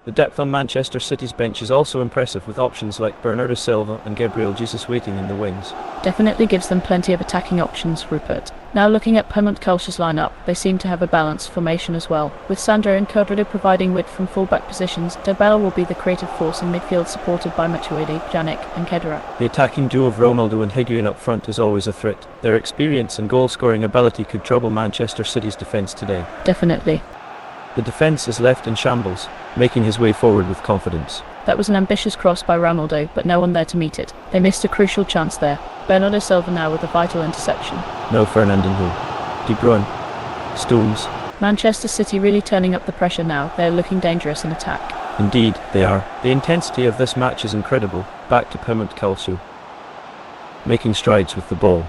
The depth on Manchester City's bench is also impressive, with options like Bernardo Silva and Gabriel Jesus waiting in the wings. Definitely gives them plenty of attacking options, Rupert. Now looking at Pemont Culture's lineup, they seem to have a balanced formation as well. With Sandro and Kodrado providing width from fullback positions, Dybala will be the creative force in midfield, supported by Matuidi, Pjanic and Khedira. The attacking duo of Ronaldo and Higuain up front is always a threat. Their experience and goal-scoring ability could trouble Manchester City's defence today. Definitely. The defence is left in shambles, making his way forward with confidence. That was an ambitious cross by Ronaldo, but no one there to meet it. They missed a crucial chance there. Bernardo Silva now with a vital interception. No Fernandinho. De Bruyne. Stones. Manchester City really turning up the pressure now. They're looking dangerous in attack. Indeed, they are. The intensity of this match is incredible. Back to Pemont Culture, making strides with the ball.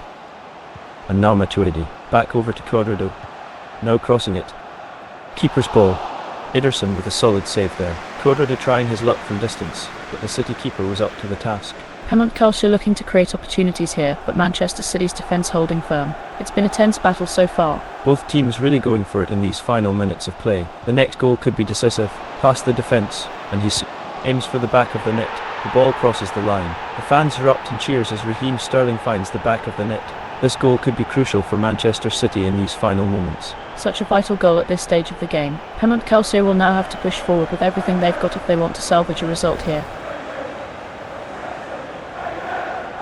And now Matuidi. Back over to Kodrado. Now crossing it. Keeper's ball. Ederson with a solid save there. Kodrado trying his luck from distance, but the City keeper was up to the task. Pemont Culture looking to create opportunities here, but Manchester City's defence holding firm. It's been a tense battle so far. Both teams really going for it in these final minutes of play. The next goal could be decisive. Past the defence, and he aims for the back of the net. The ball crosses the line. The fans erupt in cheers as Raheem Sterling finds the back of the net. This goal could be crucial for Manchester City in these final moments. Such a vital goal at this stage of the game. Pemont Culture will now have to push forward with everything they've got if they want to salvage a result here.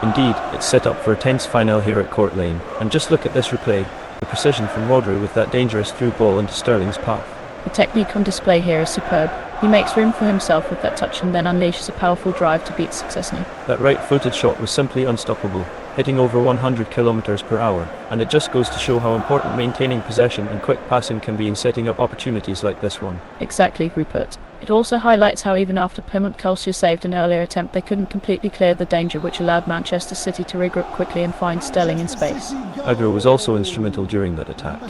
Indeed, it's set up for a tense final here at Court Lane. And just look at this replay. The precision from Rodri with that dangerous through ball into Sterling's path. The technique on display here is superb. He makes room for himself with that touch and then unleashes a powerful drive to beat Szczesny. That right-footed shot was simply unstoppable, hitting over 100 km/h, and it just goes to show how important maintaining possession and quick passing can be in setting up opportunities like this one. Exactly, Rupert. It also highlights how even after Pemont Culture saved an earlier attempt, they couldn't completely clear the danger, which allowed Manchester City to regroup quickly and find Sterling in space. Agüero was also instrumental during that attack.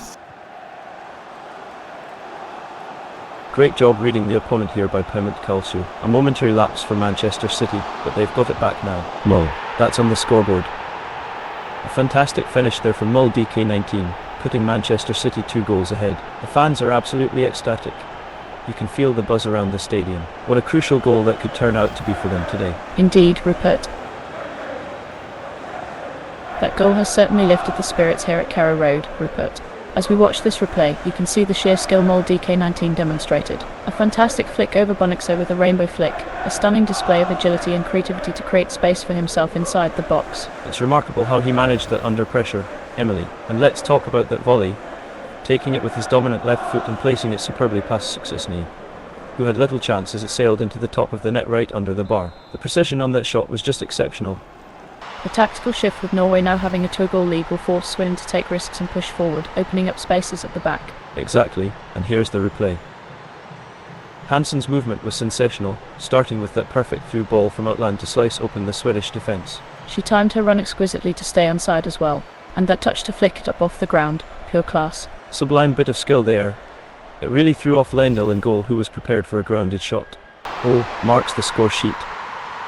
Great job reading the opponent here by Pemont Culture. A momentary lapse for Manchester City, but they've got it back now. Mull. That's on the scoreboard. A fantastic finish there from Mull DK19, putting Manchester City 2 goals ahead. The fans are absolutely ecstatic. You can feel the buzz around the stadium. What a crucial goal that could turn out to be for them today. Indeed, Rupert. That goal has certainly lifted the spirits here at Carrow Road, Rupert. As we watch this replay, you can see the sheer skill Mull DK19 demonstrated. A fantastic flick over Bonixo with a rainbow flick, a stunning display of agility and creativity to create space for himself inside the box. It's remarkable how he managed that under pressure, Emily. And let's talk about that volley. Taking it with his dominant left foot and placing it superbly past Szczesny, who had little chance as it sailed into the top of the net right under the bar. The precision on that shot was just exceptional. The tactical shift with Norway now having a 2-goal lead will force Sweden to take risks and push forward, opening up spaces at the back. Exactly, and here's the replay. Hansen's movement was sensational, starting with that perfect through ball from outland to slice open the Swedish defence. She timed her run exquisitely to stay onside as well, and that touch to flick it up off the ground, pure class. Sublime bit of skill there. It really threw off Lendl in goal, who was prepared for a grounded shot. Oh, marks the score sheet.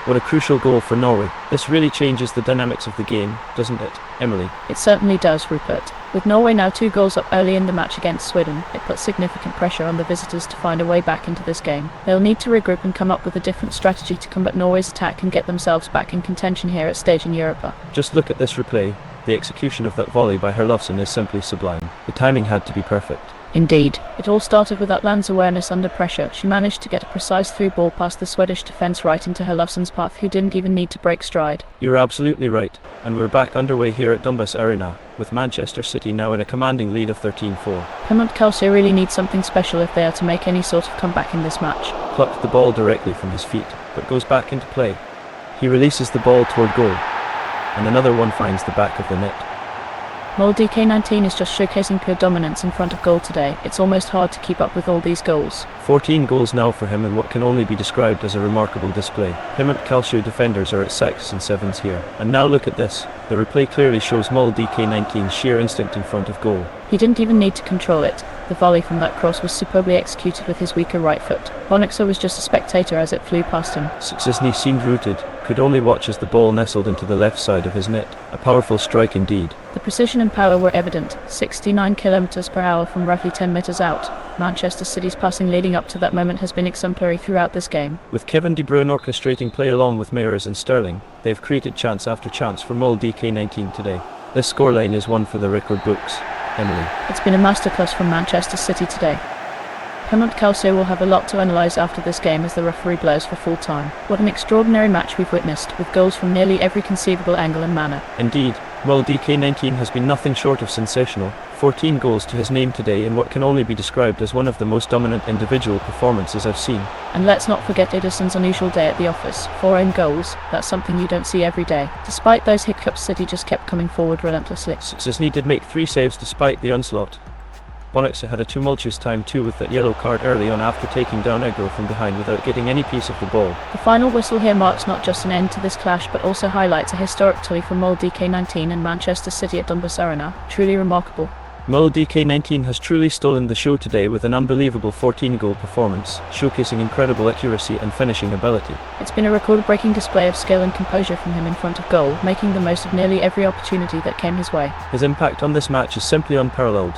What a crucial goal for Norway. This really changes the dynamics of the game, doesn't it, Emily? It certainly does, Rupert. With Norway now 2 goals up early in the match against Sweden, it puts significant pressure on the visitors to find a way back into this game. They'll need to regroup and come up with a different strategy to combat Norway's attack and get themselves back in contention here at stage in Europa. Just look at this replay. The execution of that volley by Herlufsen is simply sublime. The timing had to be perfect. Indeed. It all started with Atland's awareness under pressure. She managed to get a precise through ball past the Swedish defence right into Herlufsen's path, who didn't even need to break stride. You're absolutely right. And we're back underway here at Donbass Arena, with Manchester City now in a commanding lead of 13-4. Pemont Culture really needs something special if they are to make any sort of comeback in this match. Plucked the ball directly from his feet, but goes back into play. He releases the ball toward goal, and another one finds the back of the net. Mull DK19 is just showcasing pure dominance in front of goal today. It's almost hard to keep up with all these goals. 14 goals now for him in what can only be described as a remarkable display. Pemont Culture defenders are at 6 and 7s here. And now look at this. The replay clearly shows Mull DK19's sheer instinct in front of goal. He didn't even need to control it. The volley from that cross was superbly executed with his weaker right foot. Bonixo was just a spectator as it flew past him. Szczesny seemed rooted, could only watch as the ball nestled into the left side of his net. A powerful strike indeed. The precision and power were evident, 69 kilometers per hour from roughly 10 meters out. Manchester City's passing leading up to that moment has been exemplary throughout this game. With Kevin De Bruyne orchestrating play along with Mayers and Sterling, they've created chance after chance for Mull DK19 today. This scoreline is one for the record books. Emily. It's been a masterclass from Manchester City today. Pemont Calcio will have a lot to analyse after this game as the referee blows for full time. What an extraordinary match we've witnessed, with goals from nearly every conceivable angle and manner. Indeed, Mull DK19 has been nothing short of sensational. 14 goals to his name today in what can only be described as one of the most dominant individual performances I've seen. And let's not forget Ederson's unusual day at the office. 4 own goals, that's something you don't see every day. Despite those hiccups, City just kept coming forward relentlessly. Szczesny did make 3 saves despite the onslaught. Bonnixa had a tumultuous time too with that yellow card early on after taking down Egro from behind without getting any piece of the ball. The final whistle here marks not just an end to this clash but also highlights a historic tally for Mull DK19 and Manchester City at Dunbus Arena. Truly remarkable. Mull DK19 has truly stolen the show today with an unbelievable 14-goal performance, showcasing incredible accuracy and finishing ability. It's been a record-breaking display of skill and composure from him in front of goal, making the most of nearly every opportunity that came his way. His impact on this match is simply unparalleled.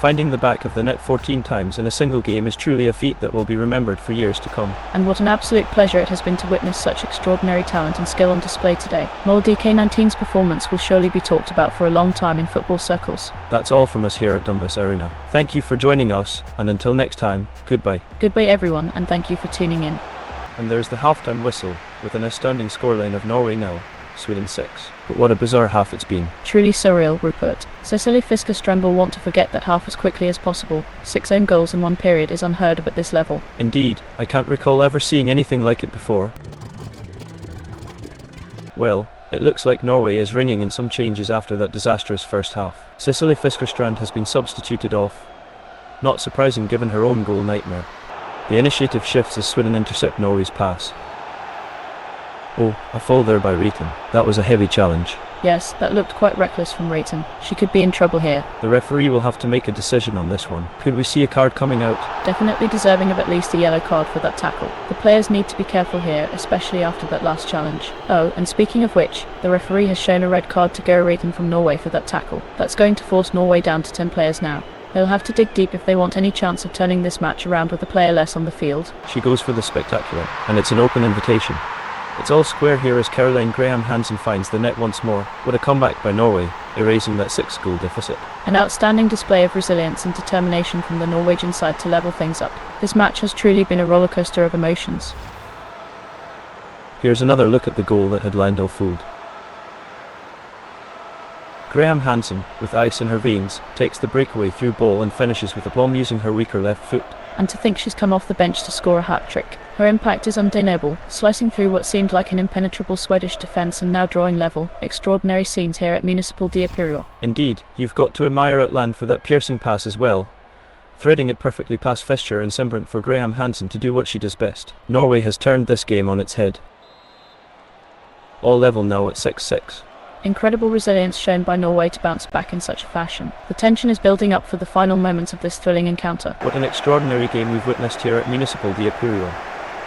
Finding the back of the net 14 times in a single game is truly a feat that will be remembered for years to come. And what an absolute pleasure it has been to witness such extraordinary talent and skill on display today. Mull DK19's performance will surely be talked about for a long time in football circles. That's all from us here at Dunbus Arena. Thank you for joining us, and until next time, goodbye. Goodbye everyone, and thank you for tuning in. And there's the halftime whistle, with an astounding scoreline of Norway 0, Sweden 6. But what a bizarre half it's been. Truly surreal, Rupert. Cecily Fisker-Strand will want to forget that half as quickly as possible. 6 own goals in one period is unheard of at this level. Indeed, I can't recall ever seeing anything like it before. Well, it looks like Norway is ringing in some changes after that disastrous first half. Cecily Fisker-Strand has been substituted off. Not surprising given her own goal nightmare. The initiative shifts as Sweden intercept Norway's pass. Oh, a fall there by Rayton. That was a heavy challenge. Yes, that looked quite reckless from Rayton. She could be in trouble here. The referee will have to make a decision on this one. Could we see a card coming out? Definitely deserving of at least a yellow card for that tackle. The players need to be careful here, especially after that last challenge. Oh, and speaking of which, the referee has shown a red card to Guro Rayton from Norway for that tackle. That's going to force Norway down to 10 players now. They'll have to dig deep if they want any chance of turning this match around with a player less on the field. She goes for the spectacular, and it's an open invitation. It's all square here as Caroline Graham Hansen finds the net once more. What a comeback by Norway, erasing that 6-goal deficit. An outstanding display of resilience and determination from the Norwegian side to level things up. This match has truly been a rollercoaster of emotions. Here's another look at the goal that had Landel fooled. Graham Hansen, with ice in her veins, takes the breakaway through ball and finishes with aplomb using her weaker left foot. And to think she's come off the bench to score a hat-trick. Her impact is undeniable, slicing through what seemed like an impenetrable Swedish defence and now drawing level. Extraordinary scenes here at Municipal de Imperial. Indeed, you've got to admire Outland for that piercing pass as well. Threading it perfectly past Fischer and Sembrant for Graham Hansen to do what she does best. Norway has turned this game on its head. All level now at 6-6. Incredible resilience shown by Norway to bounce back in such a fashion. The tension is building up for the final moments of this thrilling encounter. What an extraordinary game we've witnessed here at Municipal de Imperial.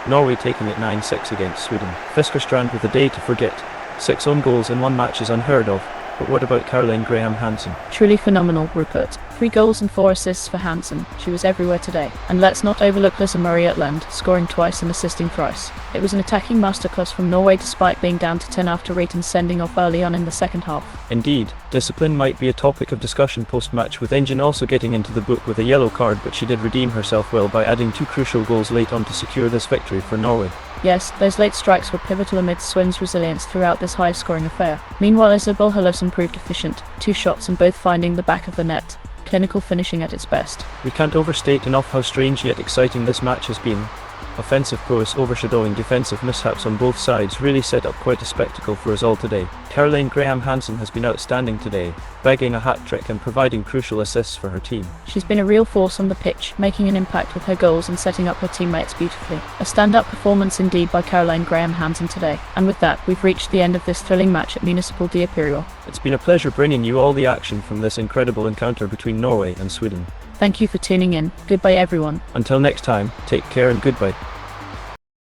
Norway taking it 9-6 against Sweden. Fisker-Strand with a day to forget. 6 own goals in one match is unheard of. But what about Caroline Graham Hansen? Truly phenomenal, Rupert. 3 goals and 4 assists for Hansen. She was everywhere today. And let's not overlook Lisa Marie Outland, scoring twice and assisting thrice. It was an attacking masterclass from Norway despite being down to 10 after Rayton sending off early on in the second half. Indeed, discipline might be a topic of discussion post-match, with Engin also getting into the book with a yellow card, but she did redeem herself well by adding 2 crucial goals late on to secure this victory for Norway. Yes, those late strikes were pivotal amidst Sweden's resilience throughout this high-scoring affair. Meanwhile, Isabel Herlofsson proved efficient, 2 shots and both finding the back of the net. Clinical finishing at its best. We can't overstate enough how strange yet exciting this match has been. Offensive prowess overshadowing defensive mishaps on both sides really set up quite a spectacle for us all today. Caroline Graham Hansen has been outstanding today, bagging a hat-trick and providing crucial assists for her team. She's been a real force on the pitch, making an impact with her goals and setting up her teammates beautifully. A stand-up performance indeed by Caroline Graham Hansen today. And with that, we've reached the end of this thrilling match at Municipal de Imperial. It's been a pleasure bringing you all the action from this incredible encounter between Norway and Sweden. Thank you for tuning in. Goodbye everyone. Until next time, take care and goodbye.